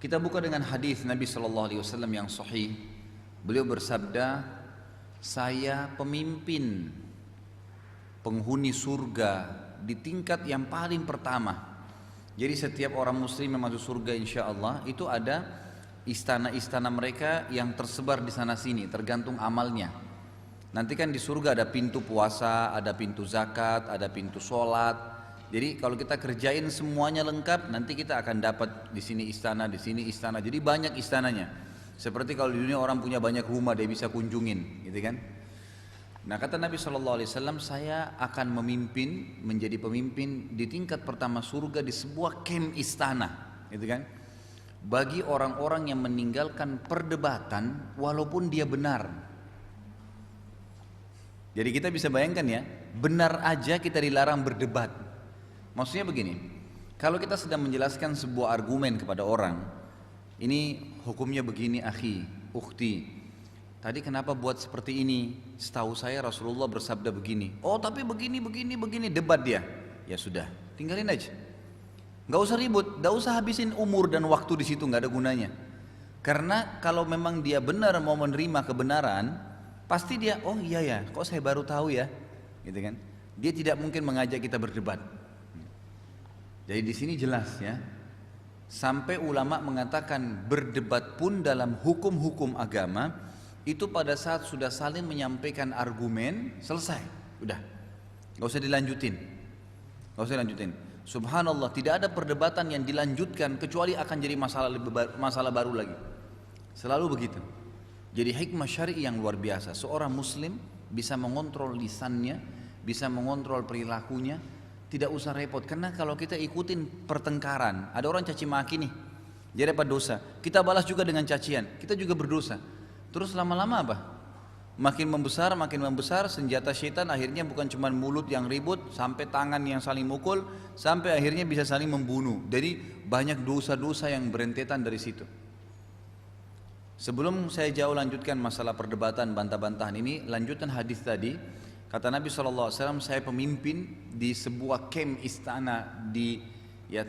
Kita buka dengan hadis Nabi Shallallahu Alaihi Wasallam yang sahih. Beliau bersabda, saya pemimpin penghuni surga di tingkat yang paling pertama. Jadi setiap orang muslim yang masuk surga insya Allah itu ada istana-istana mereka yang tersebar di sana sini, tergantung amalnya. Nanti kan di surga ada pintu puasa, ada pintu zakat, ada pintu sholat. Jadi kalau kita kerjain semuanya lengkap, nanti kita akan dapat di sini istana, di sini istana. Jadi banyak istananya. Seperti kalau di dunia orang punya banyak rumah dia bisa kunjungin, gitu kan? Nah kata Nabi SAW, saya akan menjadi pemimpin di tingkat pertama surga di sebuah kem istana, gitu kan? Bagi orang-orang yang meninggalkan perdebatan walaupun dia benar. Jadi kita bisa bayangkan ya, benar aja kita dilarang berdebat. Maksudnya begini, kalau kita sedang menjelaskan sebuah argumen kepada orang, ini hukumnya begini akhi, ukhti, tadi kenapa buat seperti ini? Setahu saya Rasulullah bersabda begini. Oh tapi begini, debat dia. Ya sudah, tinggalin aja. Gak usah ribut, gak usah habisin umur dan waktu di situ, gak ada gunanya. Karena kalau memang dia benar mau menerima kebenaran, pasti dia, oh iya ya, kok saya baru tahu ya, gitu kan? Dia tidak mungkin mengajak kita berdebat. Jadi di sini jelas ya, sampai ulama mengatakan berdebat pun dalam hukum-hukum agama itu pada saat sudah saling menyampaikan argumen selesai, udah, nggak usah dilanjutin, nggak usah dilanjutin. Subhanallah, tidak ada perdebatan yang dilanjutkan kecuali akan jadi masalah baru lagi. Selalu begitu. Jadi hikmah syar'i yang luar biasa. Seorang muslim bisa mengontrol lisannya, bisa mengontrol perilakunya. Tidak usah repot, karena kalau kita ikutin pertengkaran, ada orang caci maki nih, dia dapat dosa, kita balas juga dengan cacian, kita juga berdosa. Terus lama-lama apa? Makin membesar, senjata syaitan akhirnya bukan cuma mulut yang ribut, sampai tangan yang saling mukul, sampai akhirnya bisa saling membunuh. Jadi banyak dosa-dosa yang berentetan dari situ. Sebelum saya jauh lanjutkan masalah perdebatan, bantah-bantahan ini, lanjutan hadis tadi. Kata Nabi SAW, saya pemimpin di sebuah kem istana di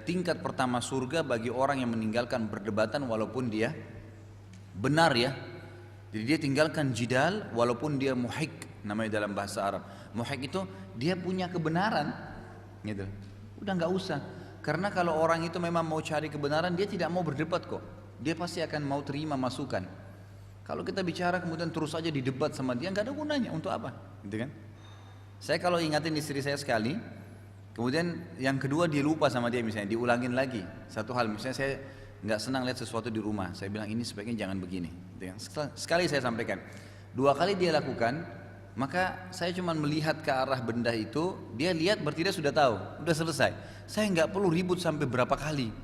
tingkat pertama surga bagi orang yang meninggalkan perdebatan walaupun dia benar ya. Jadi dia tinggalkan jidal walaupun dia muhik, namanya dalam bahasa Arab. Muhik itu dia punya kebenaran, gitu. Udah nggak usah. Karena kalau orang itu memang mau cari kebenaran, dia tidak mau berdebat kok. Dia pasti akan mau terima masukan. Kalau kita bicara kemudian terus aja didebat sama dia, nggak ada gunanya. Untuk apa? Gitu kan? Saya kalau ingatin istri saya sekali, kemudian yang kedua dia lupa sama dia misalnya, diulangin lagi satu hal, misalnya saya nggak senang lihat sesuatu di rumah, saya bilang ini sebaiknya jangan begini. Sekali saya sampaikan, dua kali dia lakukan, maka saya cuma melihat ke arah benda itu, dia lihat berarti dia sudah tahu, udah selesai. Saya nggak perlu ribut sampai berapa kali,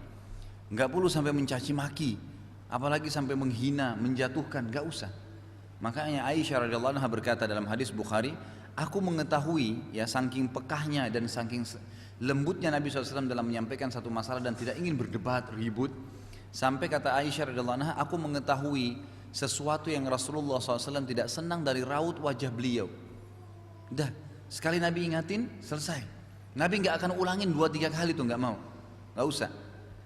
nggak perlu sampai mencaci maki, apalagi sampai menghina, menjatuhkan, nggak usah. Makanya Aisyah radhiyallahu anha berkata dalam hadis Bukhari, aku mengetahui ya saking pekahnya dan saking lembutnya Nabi SAW dalam menyampaikan satu masalah dan tidak ingin berdebat, ribut. Sampai kata Aisyah radhiyallahu anha, aku mengetahui sesuatu yang Rasulullah SAW tidak senang dari raut wajah beliau. Udah, sekali Nabi ingatin, selesai. Nabi nggak akan ulangin 2-3 kali tuh, nggak mau, nggak usah.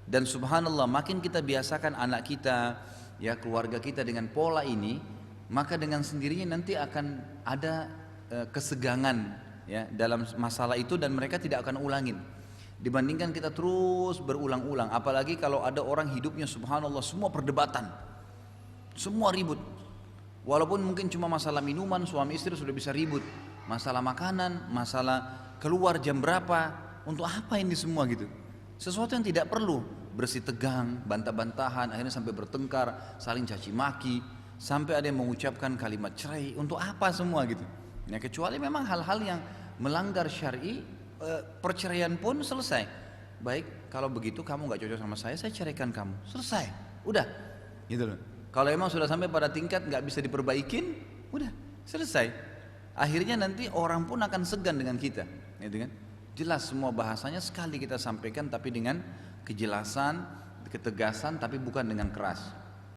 Dan subhanallah, makin kita biasakan anak kita, ya keluarga kita dengan pola ini, maka dengan sendirinya nanti akan ada kesegangan ya dalam masalah itu dan mereka tidak akan ulangin. Dibandingkan kita terus berulang-ulang, apalagi kalau ada orang hidupnya subhanallah semua perdebatan, semua ribut. Walaupun mungkin cuma masalah minuman, suami istri sudah bisa ribut, masalah makanan, masalah keluar jam berapa, untuk apa ini semua gitu. Sesuatu yang tidak perlu, bersih tegang, bantah-bantahan, akhirnya sampai bertengkar, saling caci maki, sampai ada yang mengucapkan kalimat cerai, untuk apa semua gitu. Ya, kecuali memang hal-hal yang melanggar syar'i, perceraian pun selesai. Baik, kalau begitu kamu nggak cocok sama saya ceraikan kamu. Selesai, udah, gitu loh. Kalau emang sudah sampai pada tingkat nggak bisa diperbaikin, udah selesai. Akhirnya nanti orang pun akan segan dengan kita, gitu kan? Jelas semua bahasanya sekali kita sampaikan, tapi dengan kejelasan, ketegasan, tapi bukan dengan keras.